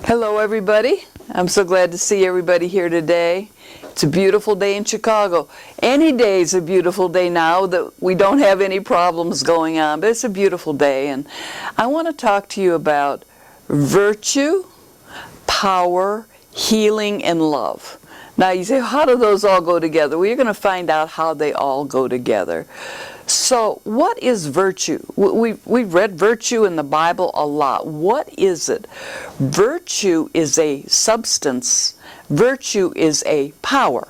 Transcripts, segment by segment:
Hello everybody. I'm so glad to see everybody here today. It's a beautiful day in Chicago. Any day is a beautiful day now that we don't have any problems going on, but it's a beautiful day, and I want to talk to you about virtue, power, healing, and love. Now you say, how do those all go together? Well, you're going to find out how they all go together. So what is virtue? We've read virtue in the Bible a lot. What is it? Virtue is a substance. Virtue is a power.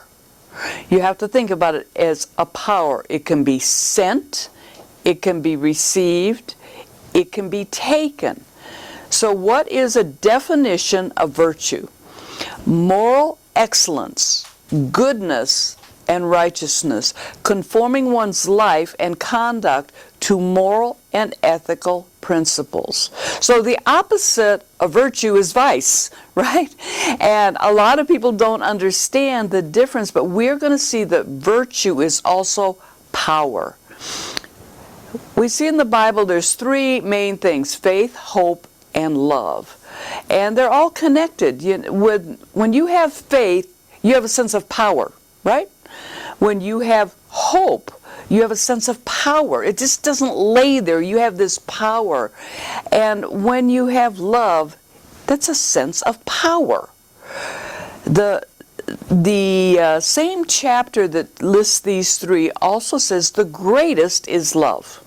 You have to think about it as a power. It can be sent, it can be received, it can be taken. So what is a definition of virtue? Moral excellence, goodness, and righteousness, conforming one's life and conduct to moral and ethical principles. So the opposite of virtue is vice, right? And a lot of people don't understand the difference, but we're going to see that virtue is also power. We see in the Bible there's three main things: faith, hope, and love. And they're all connected. When you have faith, you have a sense of power, right? When you have hope, you have a sense of power. It just doesn't lay there. You have this power. And when you have love, that's a sense of power. The same chapter that lists these three also says the greatest is love.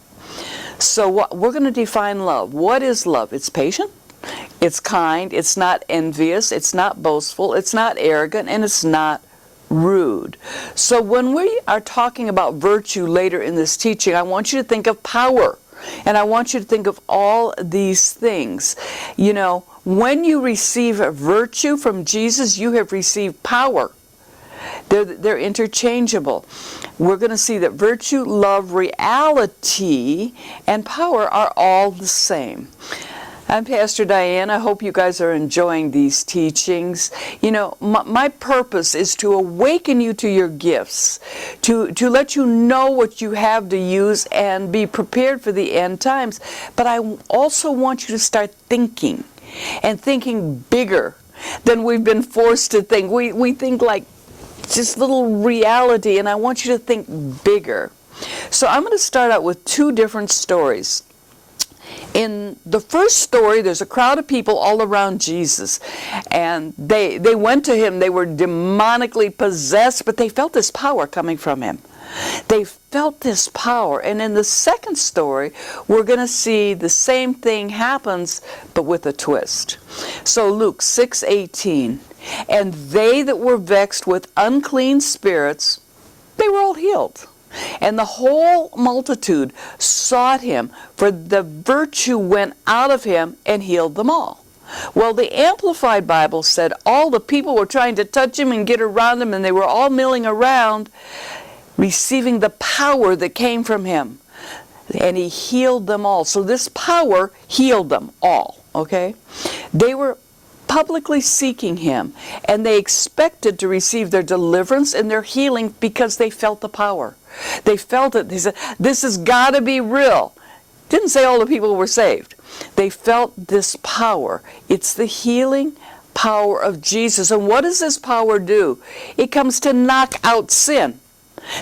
So we're going to define love. What is love? It's patient, it's kind, it's not envious, it's not boastful, it's not arrogant, and it's not rude. So when we are talking about virtue later in this teaching, I want you to think of power. And I want you to think of all these things. You know, when you receive virtue from Jesus, you have received power. They're interchangeable. We're going to see that virtue, love, reality, and power are all the same. I'm Pastor Diane. I hope you guys are enjoying these teachings. You know, my purpose is to awaken you to your gifts, to let you know what you have to use and be prepared for the end times. But I also want you to start thinking, and thinking bigger than we've been forced to think. We think like just little reality, and I want you to think bigger. So I'm going to start out with two different stories. In the first story, there's a crowd of people all around Jesus, and they went to him. They were demonically possessed, but they felt this power coming from him. They felt this power. And in the second story, we're going to see the same thing happens, but with a twist. So Luke 6:18, and they that were vexed with unclean spirits, they were all healed. And the whole multitude sought him, for the virtue went out of him and healed them all. Well, the Amplified Bible said all the people were trying to touch him and get around him, and they were all milling around, receiving the power that came from him. And he healed them all. So this power healed them all, okay? They were publicly seeking him, and they expected to receive their deliverance and their healing because they felt the power. They felt it. They said, this has got to be real. Didn't say all the people were saved. They felt this power. It's the healing power of Jesus. And what does this power do? It comes to knock out sin.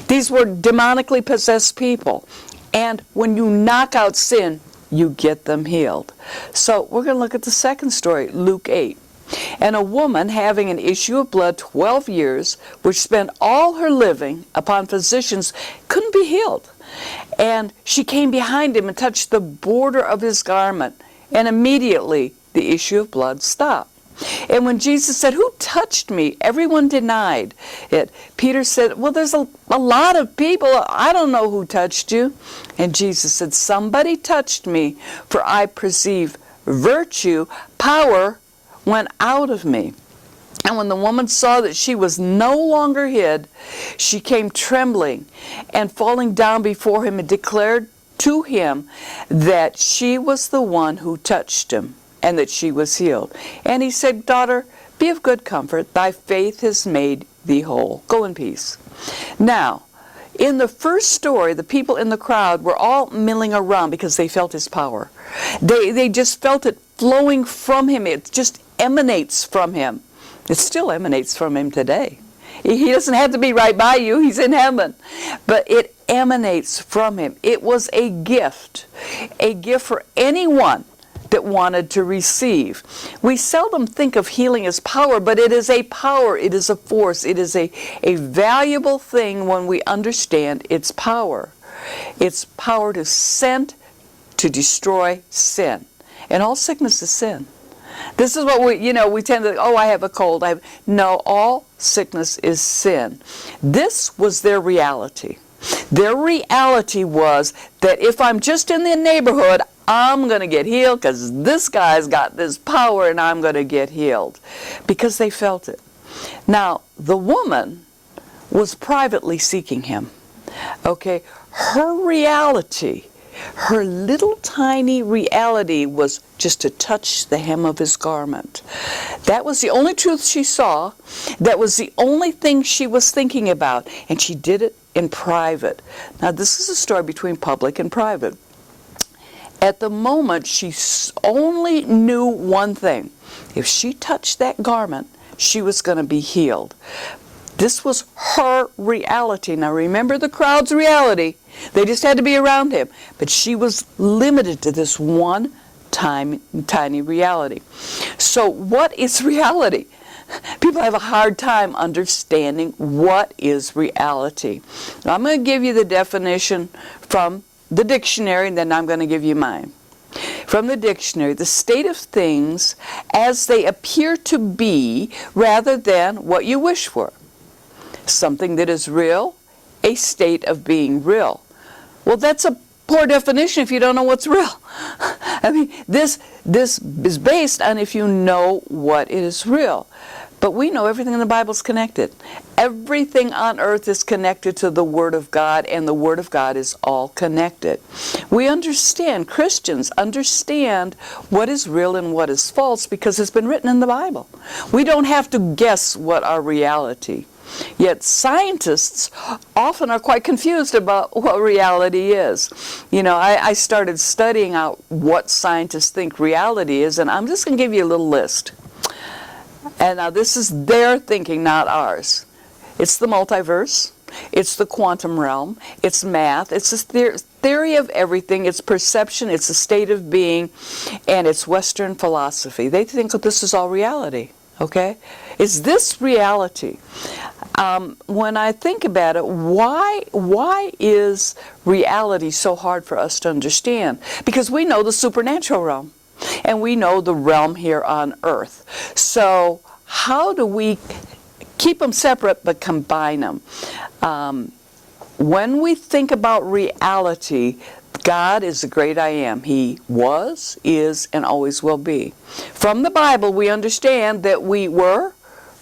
These were demonically possessed people. And when you knock out sin, you get them healed. So we're going to look at the second story, Luke 8. And a woman having an issue of blood 12 years, which spent all her living upon physicians, couldn't be healed. And she came behind him and touched the border of his garment, and immediately the issue of blood stopped. And when Jesus said, "Who touched me?" everyone denied it. Peter said, "Well, there's a lot of people. I don't know who touched you." And Jesus said, "Somebody touched me, for I perceive virtue, power went out of me." And when the woman saw that she was no longer hid, she came trembling and falling down before him and declared to him that she was the one who touched him, and that she was healed. And he said, "Daughter, be of good comfort. Thy faith has made thee whole. Go in peace." Now, in the first story, the people in the crowd were all milling around because they felt his power. They just felt it flowing from him. It's just emanates from him. It still emanates from him today. He doesn't have to be right by you. He's in heaven. But it emanates from him. It was a gift for anyone that wanted to receive. We seldom think of healing as power, but it is a power. It is a force. It is a valuable thing when we understand its power. Its power to send, to destroy sin. And all sickness is sin. This is what we tend to, I have a cold. No, all sickness is sin. This was their reality. Their reality was that if I'm just in the neighborhood, I'm going to get healed because this guy's got this power and I'm going to get healed. Because they felt it. Now, the woman was privately seeking him. Okay? Her reality, her little tiny reality was just to touch the hem of his garment. That was the only truth she saw. That was the only thing she was thinking about. And she did it in private. Now, this is a story between public and private. At the moment, she only knew one thing. If she touched that garment, she was going to be healed. This was her reality. Now remember the crowd's reality. They just had to be around him. But she was limited to this one tiny reality. So what is reality? People have a hard time understanding what is reality. Now, I'm going to give you the definition from the dictionary, and then I'm going to give you mine. From the dictionary, the state of things as they appear to be rather than what you wish for. Something that is real, a state of being real. Well, that's a poor definition if you don't know what's real. I mean, this is based on if you know what is real. But we know everything in the Bible is connected. Everything on earth is connected to the Word of God, and the Word of God is all connected. We understand, Christians understand what is real and what is false because it's been written in the Bible. We don't have to guess what our reality. Yet scientists often are quite confused about what reality is. I started studying out what scientists think reality is, and I'm just going to give you a little list. And now this is their thinking, not ours. It's the multiverse. It's the quantum realm. It's math. It's the theory of everything. It's perception. It's a state of being. And it's Western philosophy. They think that this is all reality. Okay? Is this reality? When I think about it, why is reality so hard for us to understand? Because we know the supernatural realm. And we know the realm here on earth. So how do we keep them separate but combine them? When we think about reality, God is the great I am. He was, is, and always will be. From the Bible, we understand that we were,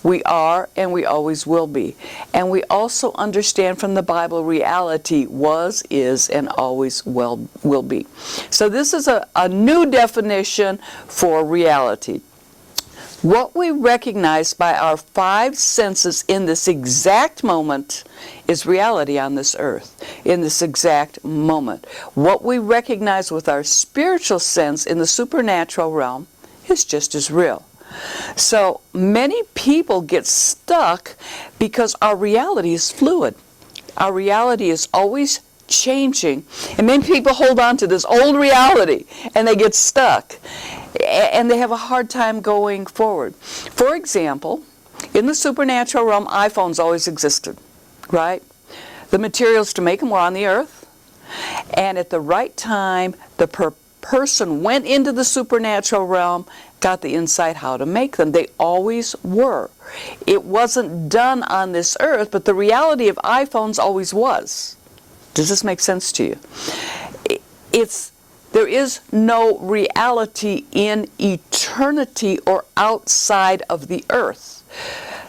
we are, and we always will be. And we also understand from the Bible reality was, is, and always will be. So this is a new definition for reality. What we recognize by our five senses in this exact moment is reality on this earth, in this exact moment. What we recognize with our spiritual sense in the supernatural realm is just as real. So many people get stuck because our reality is fluid. Our reality is always changing. And many people hold on to this old reality and they get stuck. And they have a hard time going forward. For example, in the supernatural realm, iPhones always existed, right? The materials to make them were on the earth. And at the right time, the person went into the supernatural realm, got the insight how to make them. They always were. It wasn't done on this earth, but the reality of iPhones always was. Does this make sense to you? There is no reality in eternity or outside of the earth.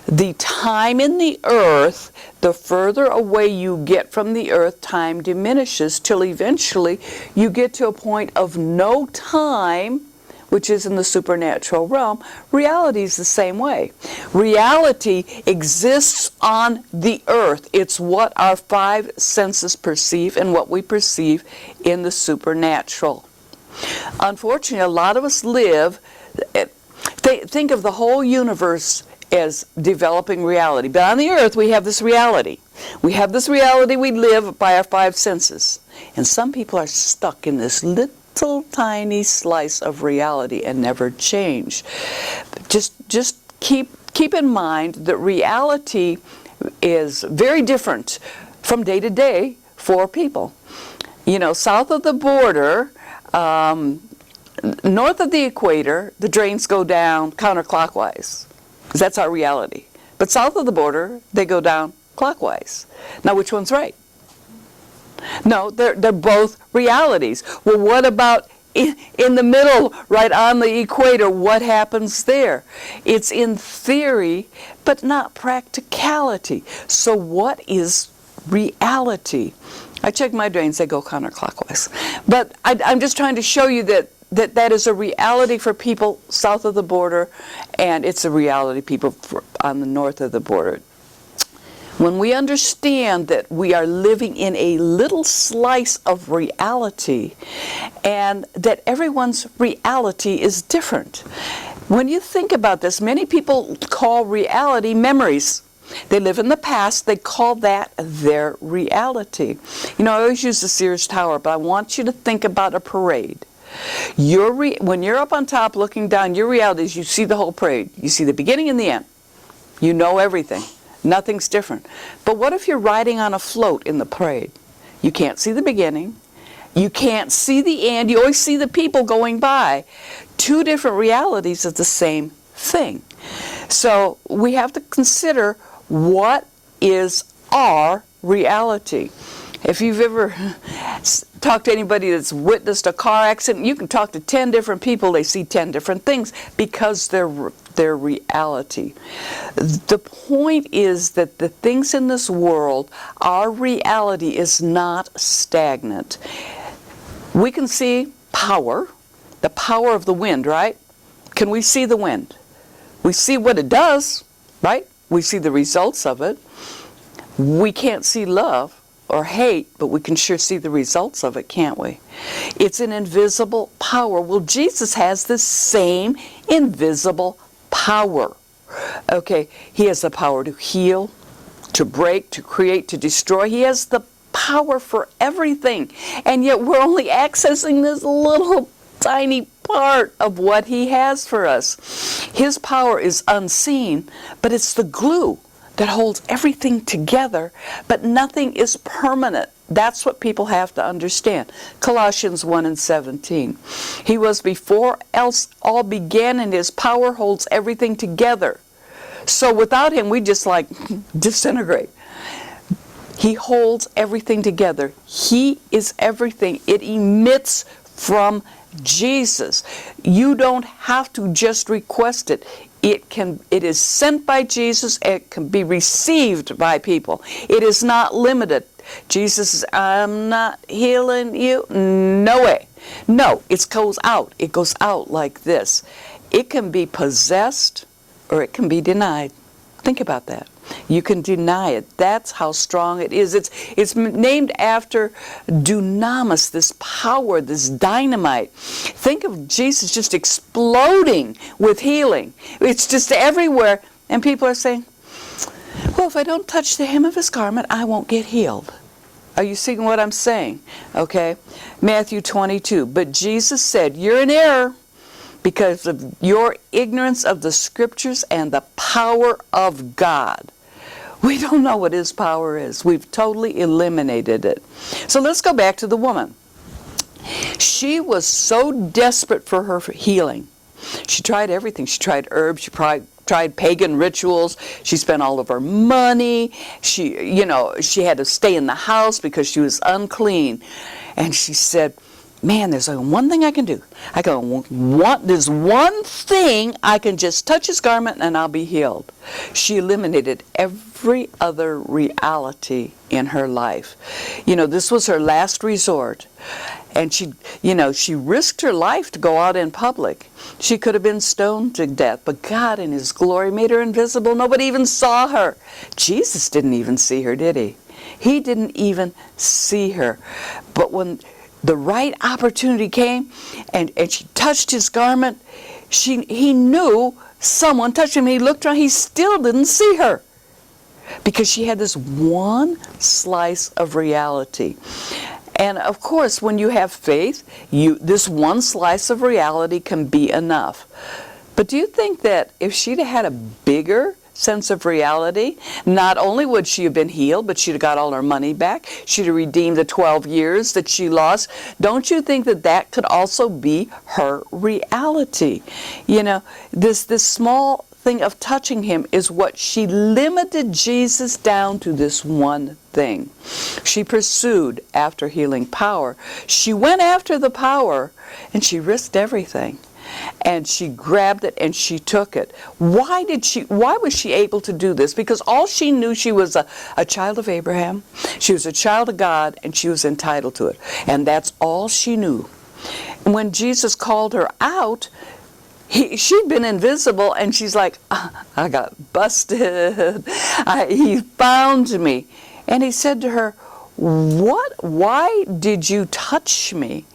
The time in the earth, the further away you get from the earth, time diminishes till eventually you get to a point of no time, which is in the supernatural realm. Reality is the same way. Reality exists on the earth. It's what our five senses perceive and what we perceive in the supernatural. Unfortunately, a lot of us live Think of the whole universe as developing reality. But on the earth, we have this reality. We have this reality we live by our five senses. And some people are stuck in this little tiny slice of reality and never change. Just keep in mind that reality is very different from day to day for people. You know, south of the border, north of the equator, the drains go down counterclockwise. That's our reality. But south of the border, they go down clockwise. Now, which one's right? No, they're both realities. Well, what about in the middle, right on the equator? What happens there? It's in theory, but not practicality. So what is reality? I check my drains, they go counterclockwise. But I'm just trying to show you that is a reality for people south of the border, and it's a reality people on the north of the border. When we understand that we are living in a little slice of reality, and that everyone's reality is different. When you think about this, many people call reality memories. They live in the past, they call that their reality. You know, I always use the Sears Tower, but I want you to think about a parade. When you're up on top looking down, your reality is you see the whole parade. You see the beginning and the end. You know everything. Nothing's different. But what if you're riding on a float in the parade? You can't see the beginning. You can't see the end. You always see the people going by. Two different realities of the same thing. So we have to consider what is our reality. If you've ever talked to anybody that's witnessed a car accident, you can talk to 10 different people, they see 10 different things because they're reality. The point is that the things in this world, our reality is not stagnant. We can see power, the power of the wind, right? Can we see the wind? We see what it does, right? We see the results of it. We can't see love or hate, but we can sure see the results of it, can't we? It's an invisible power. Well, Jesus has the same invisible power. Okay, He has the power to heal, to break, to create, to destroy. He has the power for everything. And yet we're only accessing this little tiny part of what He has for us. His power is unseen, but it's the glue that holds everything together, but nothing is permanent. That's what people have to understand. Colossians 1:17. He was before else all began, and His power holds everything together. So without Him, we just like disintegrate. He holds everything together. He is everything. It emits from Jesus. You don't have to just request it. It is sent by Jesus. It can be received by people. It is not limited. Jesus says, I'm not healing you. No way. No, it goes out. It goes out like this. It can be possessed or it can be denied. Think about that. You can deny it. That's how strong it is. It's named after dunamis, this power, this dynamite. Think of Jesus just exploding with healing. It's just everywhere. And people are saying, well, if I don't touch the hem of His garment, I won't get healed. Are you seeing what I'm saying? Okay. Matthew 22. But Jesus said, you're in error, because of your ignorance of the Scriptures and the power of God. We don't know what His power is. We've totally eliminated it. So let's go back to the woman. She was so desperate for her healing. She tried everything. She tried herbs. She tried pagan rituals. She spent all of her money. She had to stay in the house because she was unclean. And she said, man, there's only one thing I can do. There's one thing I can just touch His garment and I'll be healed. She eliminated every other reality in her life. This was her last resort. And she risked her life to go out in public. She could have been stoned to death, but God in His glory made her invisible. Nobody even saw her. Jesus didn't even see her, did He? He didn't even see her. But when the right opportunity came and she touched His garment, He knew someone touched him. He looked around. He still didn't see her because she had this one slice of reality. And of course, when you have faith, this one slice of reality can be enough. But do you think that if she'd had a bigger sense of reality, not only would she have been healed, but she'd have got all her money back, she'd have redeemed the 12 years that she lost? Don't you think that that could also be her reality? You know, this small thing of touching him is what she limited Jesus down to, this one thing. She pursued after healing power. She went after the power and she risked everything. And she grabbed it and she took it. Why was she able to do this? Because all she knew, she was a child of Abraham, she was a child of God, and she was entitled to it. And that's all she knew. And when Jesus called her out, she'd been invisible, and she's like, I got busted. He found me. And he said to her, what? Why did you touch me?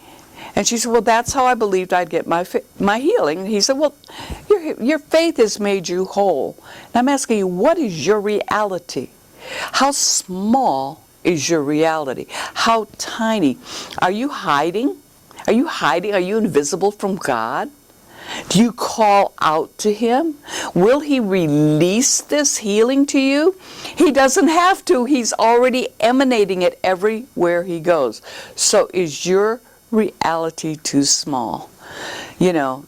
And she said, well, that's how I believed I'd get my healing. And he said, well, your faith has made you whole. And I'm asking you, what is your reality? How small is your reality? How tiny? Are you hiding? Are you hiding? Are you invisible from God? Do you call out to Him? Will He release this healing to you? He doesn't have to. He's already emanating it everywhere He goes. So is your reality too small? You know,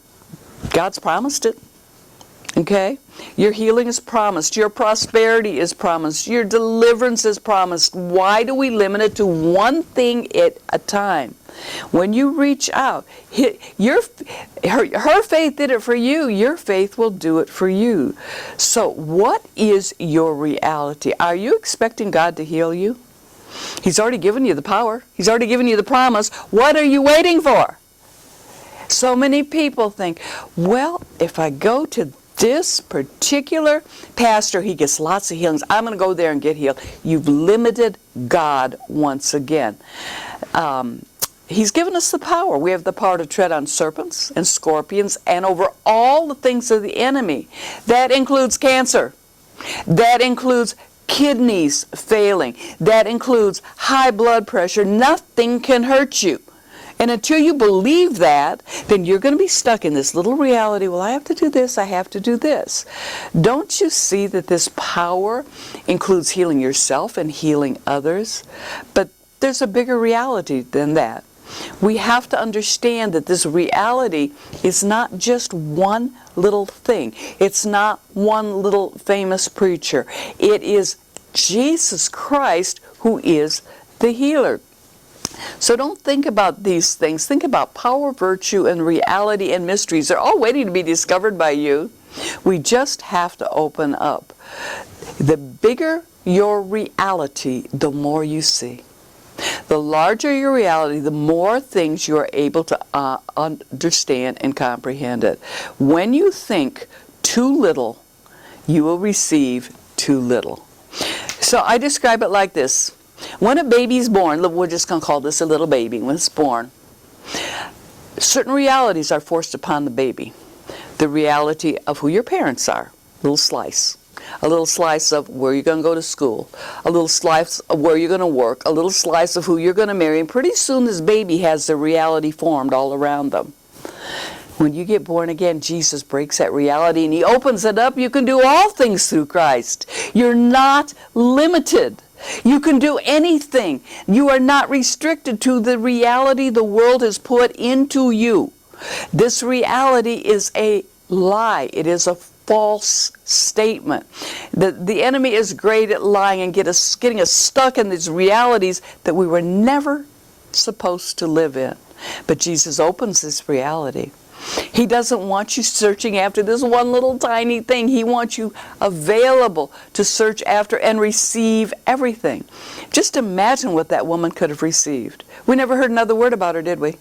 God's promised it. Okay? Your healing is promised. Your prosperity is promised. Your deliverance is promised. Why do we limit it to one thing at a time? When you reach out, her faith did it for you. Your faith will do it for you. So what is your reality? Are you expecting God to heal you? He's already given you the power. He's already given you the promise. What are you waiting for? So many people think, well, if I go to this particular pastor, he gets lots of healings, I'm going to go there and get healed. You've limited God once again. He's given us the power. We have the power to tread on serpents and scorpions and over all the things of the enemy. That includes cancer. That includes kidneys failing. That includes high blood pressure. Nothing can hurt you. And until you believe that, then you're going to be stuck in this little reality. Well, I have to do this, I have to do this. Don't you see that this power includes healing yourself and healing others? But there's a bigger reality than that. We have to understand that this reality is not just one little thing. It's not one little famous preacher. It is Jesus Christ who is the healer. So don't think about these things. Think about power, virtue, and reality and mysteries. They're all waiting to be discovered by you. We just have to open up. The bigger your reality, the more you see. The larger your reality, the more things you are able to understand and comprehend it. When you think too little, you will receive too little. So I describe it like this. When a baby's born, we're just going to call this a little baby, when it's born, certain realities are forced upon the baby. The reality of who your parents are, a little slice. A little slice of where you're going to go to school, a little slice of where you're going to work, a little slice of who you're going to marry, and pretty soon this baby has the reality formed all around them. When you get born again, Jesus breaks that reality and He opens it up. You can do all things through Christ. You're not limited. You can do anything. You are not restricted to the reality the world has put into you. This reality is a lie. It is a false statement. The enemy is great at lying and getting us stuck in these realities that we were never supposed to live in. But Jesus opens this reality. He doesn't want you searching after this one little tiny thing. He wants you available to search after and receive everything. Just imagine what that woman could have received. We never heard another word about her, did we?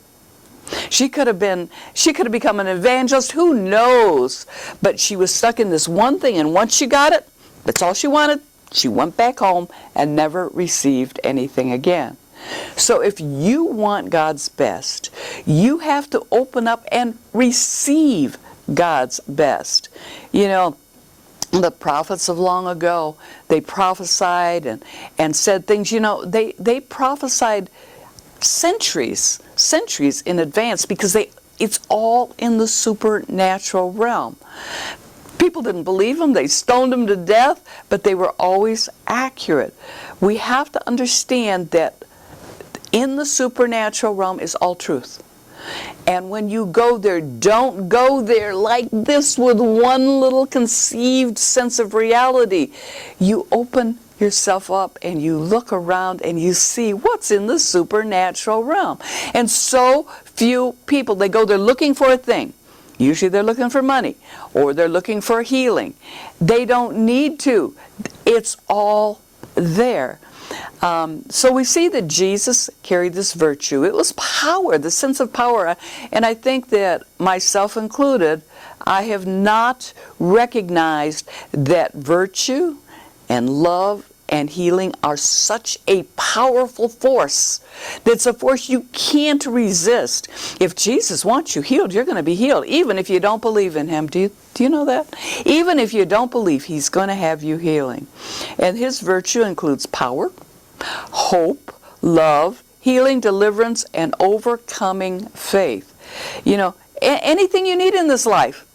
She could have become an evangelist, who knows? But she was stuck in this one thing, and once she got it, that's all she wanted. She went back home and never received anything again. So if you want God's best, you have to open up and receive God's best. You know, the prophets of long ago, they prophesied and said things, you know, they prophesied centuries in advance because it's all in the supernatural realm. People didn't believe them, they stoned them to death, but they were always accurate. We have to understand that in the supernatural realm is all truth. And when you go there, don't go there like this with one little conceived sense of reality. You open yourself up and you look around and you see what's in the supernatural realm. And so few people, they go there looking for a thing. Usually they're looking for money or they're looking for healing. They don't need to. It's all there. So we see that Jesus carried this virtue. It was power, the sense of power. And I think that, myself included, I have not recognized that virtue and love and healing are such a powerful force. That's a force you can't resist. If Jesus wants you healed, you're going to be healed, even if you don't believe in Him. Do you know that? Even if you don't believe, He's going to have you healing. And His virtue includes power, hope, love, healing, deliverance, and overcoming faith. You know, anything you need in this life.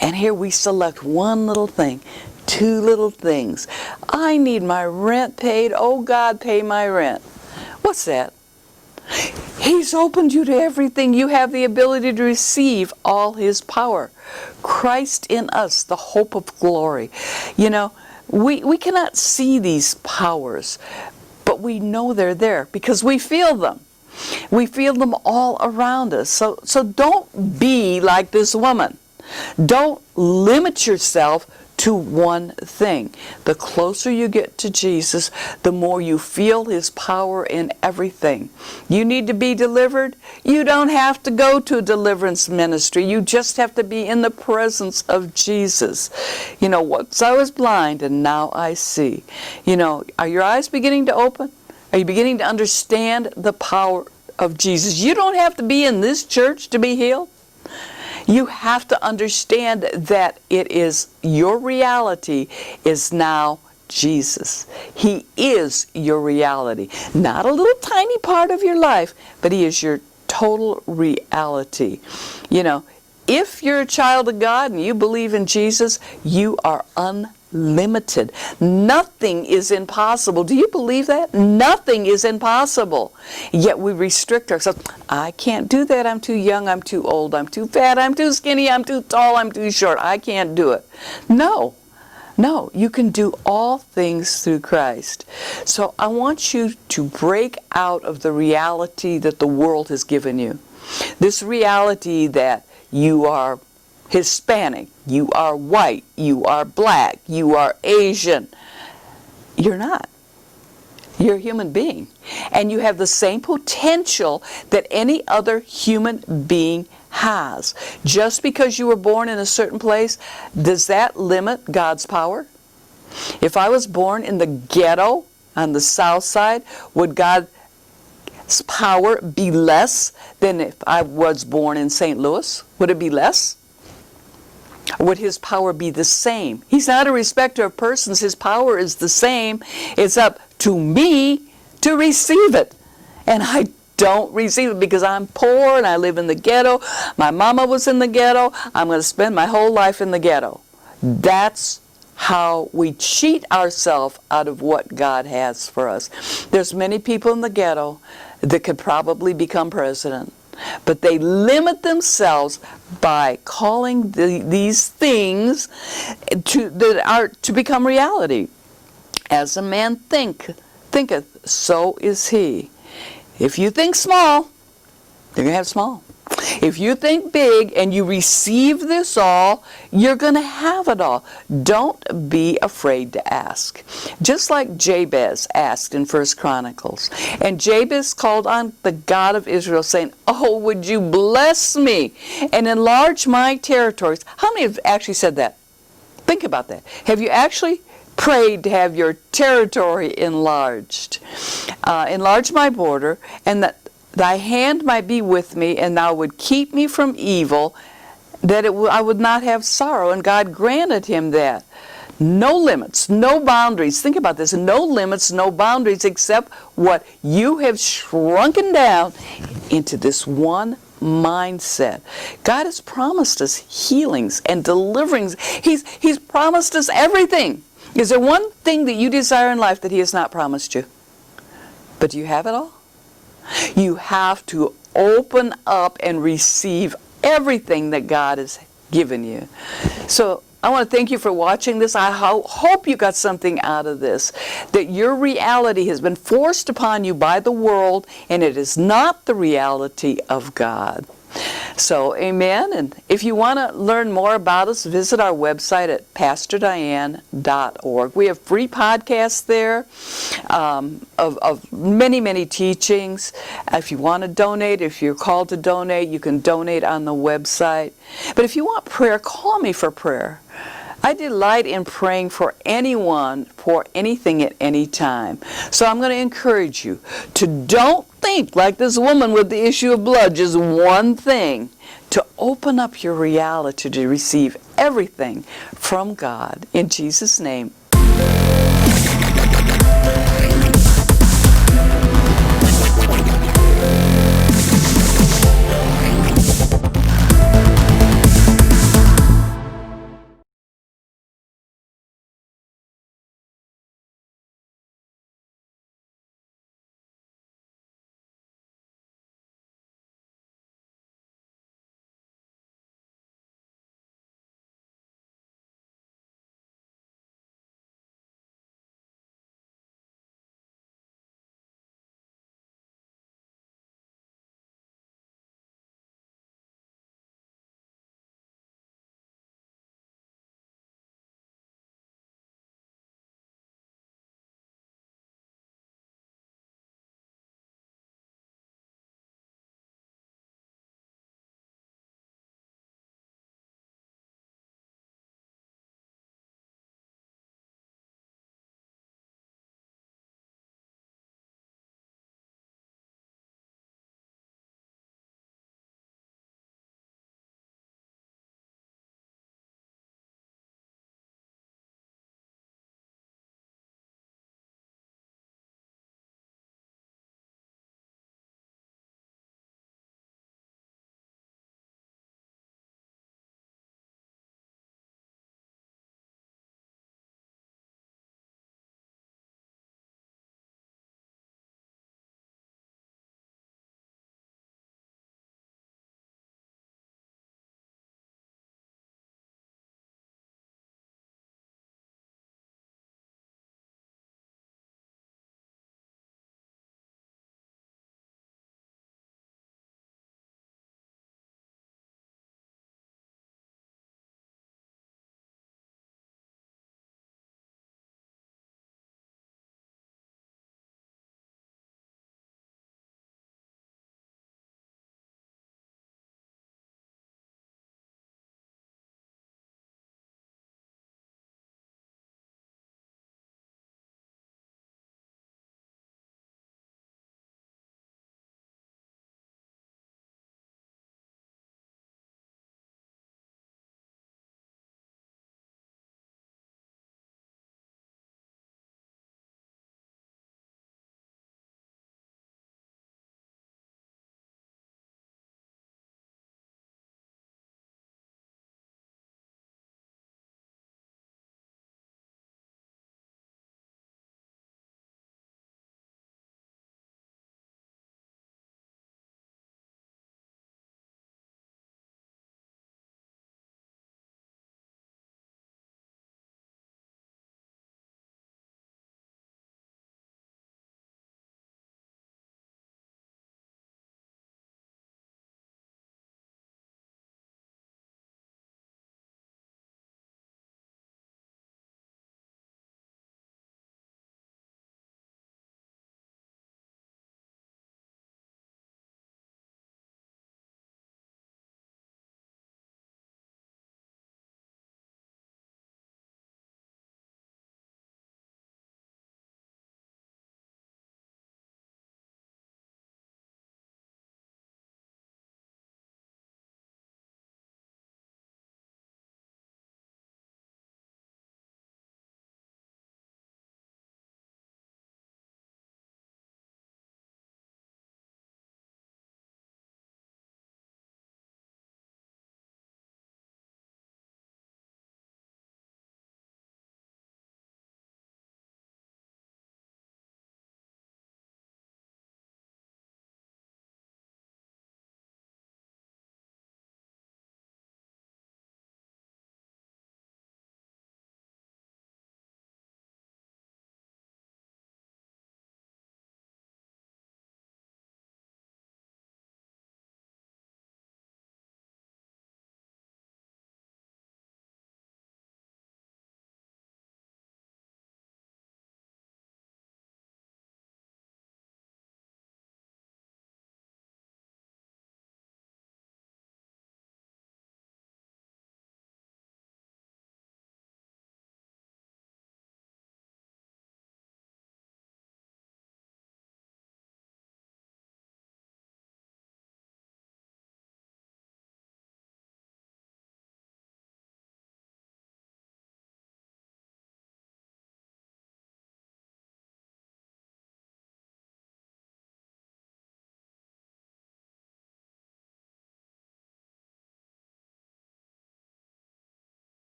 And here we select one little thing. Two little things. I need my rent paid. Oh God, pay my rent. What's that? He's opened you to everything. You have the ability to receive all His power. Christ in us, the hope of glory. You know, we cannot see these powers, but we know they're there because we feel them. We feel them all around us. So don't be like this woman. Don't limit yourself to one thing. The closer you get to Jesus, the more you feel His power in everything. You need to be delivered? You don't have to go to a deliverance ministry. You just have to be in the presence of Jesus. You know, once I was blind and now I see. You know, are your eyes beginning to open? Are you beginning to understand the power of Jesus? You don't have to be in this church to be healed. You have to understand that it is your reality is now Jesus. He is your reality. Not a little tiny part of your life, but He is your total reality. You know, if you're a child of God and you believe in Jesus, you are unlimited. Nothing is impossible. Do you believe that? Nothing is impossible. Yet we restrict ourselves. I can't do that. I'm too young. I'm too old. I'm too fat. I'm too skinny. I'm too tall. I'm too short. I can't do it. No, you can do all things through Christ. So I want you to break out of the reality that the world has given you. This reality that you are Hispanic, you are white, you are black, you are Asian. You're not. You're a human being. And you have the same potential that any other human being has. Just because you were born in a certain place, does that limit God's power? If I was born in the ghetto on the south side, would God's power be less than if I was born in St. Louis? Would it be less? Would His power be the same? He's not a respecter of persons. His power is the same. It's up to me to receive it. And I don't receive it because I'm poor and I live in the ghetto. My mama was in the ghetto. I'm going to spend my whole life in the ghetto. That's how we cheat ourselves out of what God has for us. There's many people in the ghetto that could probably become president. But they limit themselves by calling these things that are to become reality. As a man thinketh, so is he. If you think small, you're going to have small. If you think big and you receive this all, you're going to have it all. Don't be afraid to ask. Just like Jabez asked in 1 Chronicles. And Jabez called on the God of Israel saying, "Oh, would you bless me and enlarge my territories?" How many have actually said that? Think about that. Have you actually prayed to have your territory enlarged? Enlarge my border, and that Thy hand might be with me, and Thou would keep me from evil. that I would not have sorrow, and God granted him that. No limits, no boundaries. Think about this. No limits, no boundaries, except what you have shrunken down into this one mindset. God has promised us healings and deliverings. He's promised us everything. Is there one thing that you desire in life that he has not promised you? But do you have it all? You have to open up and receive everything that God has given you. So I want to thank you for watching this. I hope you got something out of this, that your reality has been forced upon you by the world, and it is not the reality of God. So, amen. And if you want to learn more about us, visit our website at pastordiane.org. We have free podcasts there of many, many teachings. If you want to donate, if you're called to donate, you can donate on the website. But if you want prayer, call me for prayer. I delight in praying for anyone, for anything at any time. So I'm going to encourage you to don't think like this woman with the issue of blood, just one thing, to open up your reality to receive everything from God. In Jesus' name.